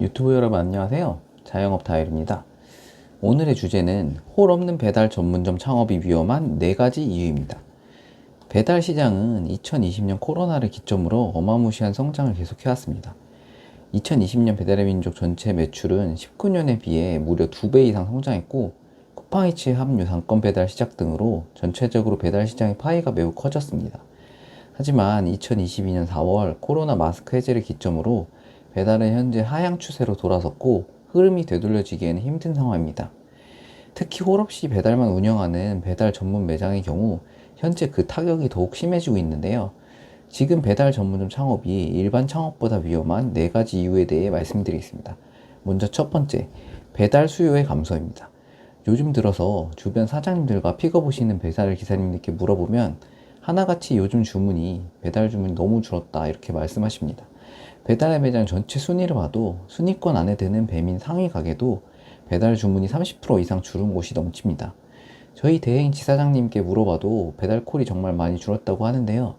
유튜브 여러분 안녕하세요. 자영업 다일입니다. 오늘의 주제는 홀 없는 배달 전문점 창업이 위험한 4가지 이유입니다. 배달 시장은 2020년 코로나를 기점으로 어마무시한 성장을 계속해왔습니다. 2020년 배달의 민족 전체 매출은 19년에 비해 무려 2배 이상 성장했고, 쿠팡이츠 합류 상권 배달 시작 등으로 전체적으로 배달 시장의 파이가 매우 커졌습니다. 하지만 2022년 4월 코로나 마스크 해제를 기점으로 배달은 현재 하향 추세로 돌아섰고, 흐름이 되돌려지기에는 힘든 상황입니다. 특히 홀 없이 배달만 운영하는 배달 전문 매장의 경우 현재 그 타격이 더욱 심해지고 있는데요. 지금 배달 전문점 창업이 일반 창업보다 위험한 4가지 이유에 대해 말씀드리겠습니다. 먼저 첫 번째, 배달 수요의 감소입니다. 요즘 들어서 주변 사장님들과 픽업 오시는 배달 기사님들께 물어보면 하나같이 요즘 주문이 배달 주문이 너무 줄었다 이렇게 말씀하십니다. 배달 매장 전체 순위를 봐도 순위권 안에 드는 배민 상위 가게도 배달 주문이 30% 이상 줄은 곳이 넘칩니다. 저희 대행 지사장님께 물어봐도 배달콜이 정말 많이 줄었다고 하는데요.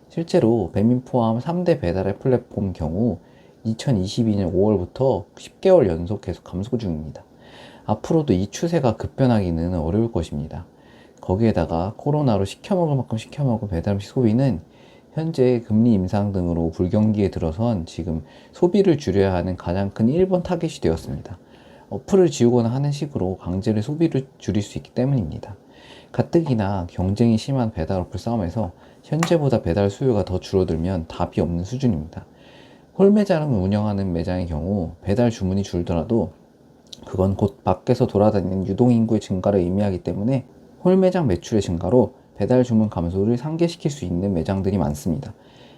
실제로 배민 포함 3대 배달의 플랫폼 경우 2022년 5월부터 10개월 연속 계속 감소 중입니다. 앞으로도 이 추세가 급변하기는 어려울 것입니다. 거기에다가 코로나로 시켜먹을 만큼 시켜먹은 배달음식 소비는 현재 금리 인상 등으로 불경기에 들어선 지금 소비를 줄여야 하는 가장 큰 1번 타겟이 되었습니다. 어플을 지우거나 하는 식으로 강제로 소비를 줄일 수 있기 때문입니다. 가뜩이나 경쟁이 심한 배달 어플 싸움에서 현재보다 배달 수요가 더 줄어들면 답이 없는 수준입니다. 홀 매장을 운영하는 매장의 경우 배달 주문이 줄더라도 그건 곧 밖에서 돌아다니는 유동인구의 증가를 의미하기 때문에 홀 매장 매출의 증가로 배달 주문 감소를 상쇄시킬 수 있는 매장들이 많습니다.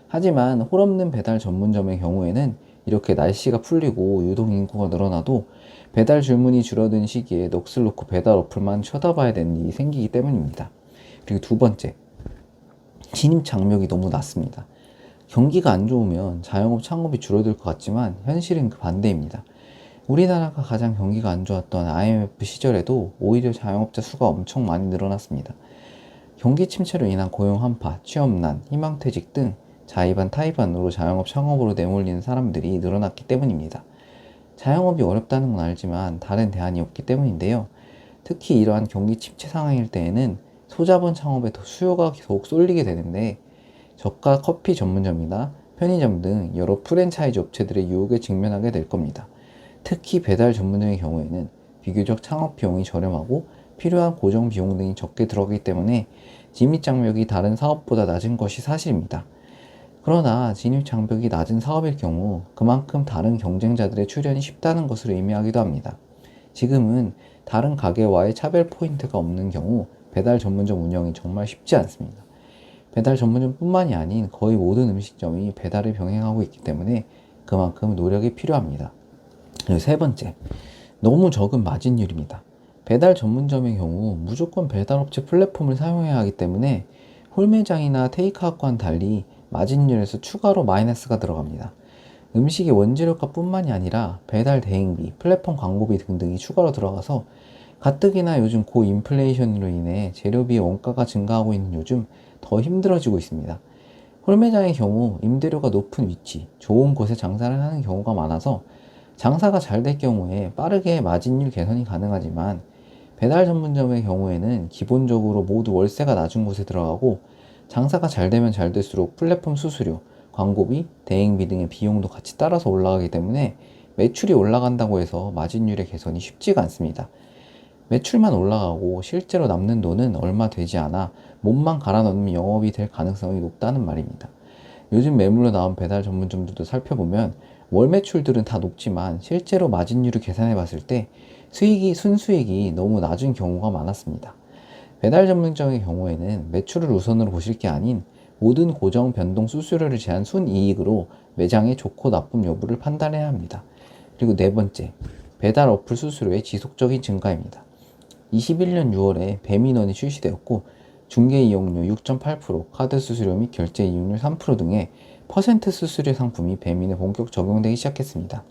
하지만 홀 없는 배달 전문점의 경우에는 이렇게 날씨가 풀리고 유동인구가 늘어나도 배달 주문이 줄어든 시기에 넋을 놓고 배달 어플만 쳐다봐야 되는 일이 생기기 때문입니다. 그리고 두 번째, 진입 장벽이 너무 낮습니다. 경기가 안 좋으면 자영업 창업이 줄어들 것 같지만 현실은 그 반대입니다. 우리나라가 가장 경기가 안 좋았던 IMF 시절에도 오히려 자영업자 수가 엄청 많이 늘어났습니다. 경기 침체로 인한 고용 한파, 취업난, 희망퇴직 등 자의반 타의반으로 자영업 창업으로 내몰리는 사람들이 늘어났기 때문입니다. 자영업이 어렵다는 건 알지만 다른 대안이 없기 때문인데요. 특히 이러한 경기 침체 상황일 때에는 소자본 창업에 더 수요가 더욱 쏠리게 되는데, 저가 커피 전문점이나 편의점 등 여러 프랜차이즈 업체들의 유혹에 직면하게 될 겁니다. 특히 배달 전문점의 경우에는 비교적 창업 비용이 저렴하고 필요한 고정 비용 등이 적게 들어가기 때문에 진입 장벽이 다른 사업보다 낮은 것이 사실입니다. 그러나 진입 장벽이 낮은 사업일 경우 그만큼 다른 경쟁자들의 출현이 쉽다는 것을 의미하기도 합니다. 지금은 다른 가게와의 차별 포인트가 없는 경우 배달 전문점 운영이 정말 쉽지 않습니다. 배달 전문점뿐만이 아닌 거의 모든 음식점이 배달을 병행하고 있기 때문에 그만큼 노력이 필요합니다. 그리고 세 번째, 너무 적은 마진율입니다. 배달 전문점의 경우 무조건 배달업체 플랫폼을 사용해야 하기 때문에 홀 매장이나 테이크아웃과는 달리 마진율에서 추가로 마이너스가 들어갑니다. 음식의 원재료값 뿐만이 아니라 배달 대행비, 플랫폼 광고비 등등이 추가로 들어가서 가뜩이나 요즘 고인플레이션으로 인해 재료비 원가가 증가하고 있는 요즘 더 힘들어지고 있습니다. 홀 매장의 경우 임대료가 높은 위치, 좋은 곳에 장사를 하는 경우가 많아서 장사가 잘 될 경우에 빠르게 마진율 개선이 가능하지만 배달 전문점의 경우에는 기본적으로 모두 월세가 낮은 곳에 들어가고 장사가 잘 되면 잘 될수록 플랫폼 수수료, 광고비, 대행비 등의 비용도 같이 따라서 올라가기 때문에 매출이 올라간다고 해서 마진율의 개선이 쉽지가 않습니다. 매출만 올라가고 실제로 남는 돈은 얼마 되지 않아 몸만 갈아 넣으면 영업이 될 가능성이 높다는 말입니다. 요즘 매물로 나온 배달 전문점들도 살펴보면 월 매출들은 다 높지만 실제로 마진율을 계산해 봤을 때 순수익이 너무 낮은 경우가 많았습니다. 배달 전문점의 경우에는 매출을 우선으로 보실 게 아닌 모든 고정 변동 수수료를 제한 순이익으로 매장의 좋고 나쁨 여부를 판단해야 합니다. 그리고 네 번째, 배달 어플 수수료의 지속적인 증가입니다. 21년 6월에 배민원이 출시되었고 중개 이용료 6.8%, 카드 수수료 및 결제 이용률 3% 등의 퍼센트 수수료 상품이 배민에 본격 적용되기 시작했습니다.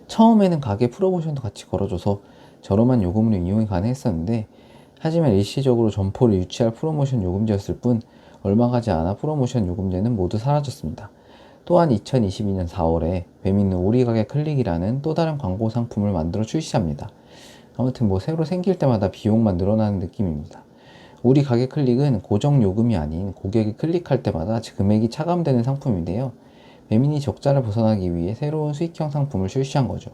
처음에는 가게 프로모션도 같이 걸어줘서 저렴한 요금으로 이용이 가능했었는데, 하지만 일시적으로 점포를 유치할 프로모션 요금제였을 뿐 얼마 가지 않아 프로모션 요금제는 모두 사라졌습니다. 또한 2022년 4월에 배민은 우리 가게 클릭이라는 또 다른 광고 상품을 만들어 출시합니다. 아무튼 뭐 새로 생길 때마다 비용만 늘어나는 느낌입니다. 우리 가게 클릭은 고정 요금이 아닌 고객이 클릭할 때마다 금액이 차감되는 상품인데요. 배민이 적자를 벗어나기 위해 새로운 수익형 상품을 출시한 거죠.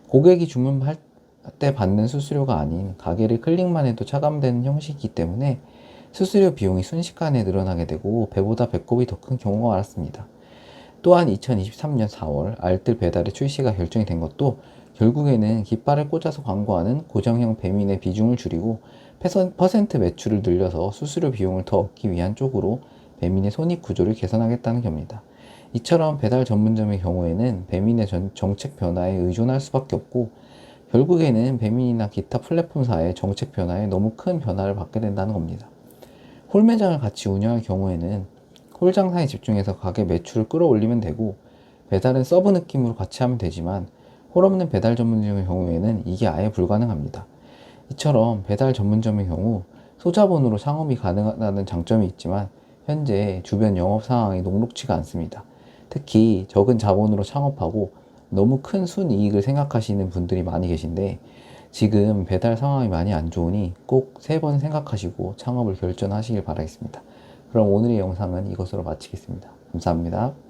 고객이 주문할 때 받는 수수료가 아닌 가게를 클릭만 해도 차감되는 형식이기 때문에 수수료 비용이 순식간에 늘어나게 되고 배보다 배꼽이 더 큰 경우가 많았습니다. 또한 2023년 4월 알뜰 배달의 출시가 결정이 된 것도 결국에는 깃발을 꽂아서 광고하는 고정형 배민의 비중을 줄이고 퍼센트 매출을 늘려서 수수료 비용을 더 얻기 위한 쪽으로 배민의 손익 구조를 개선하겠다는 겁니다. 이처럼 배달 전문점의 경우에는 배민의 정책 변화에 의존할 수밖에 없고 결국에는 배민이나 기타 플랫폼사의 정책 변화에 너무 큰 변화를 받게 된다는 겁니다. 홀 매장을 같이 운영할 경우에는 홀 장사에 집중해서 가게 매출을 끌어올리면 되고 배달은 서브 느낌으로 같이 하면 되지만 홀 없는 배달 전문점의 경우에는 이게 아예 불가능합니다. 이처럼 배달 전문점의 경우 소자본으로 창업이 가능하다는 장점이 있지만 현재 주변 영업 상황이 녹록지가 않습니다. 특히 적은 자본으로 창업하고 너무 큰 순이익을 생각하시는 분들이 많이 계신데 지금 배달 상황이 많이 안 좋으니 꼭 3번 생각하시고 창업을 결정하시길 바라겠습니다. 그럼 오늘의 영상은 이것으로 마치겠습니다. 감사합니다.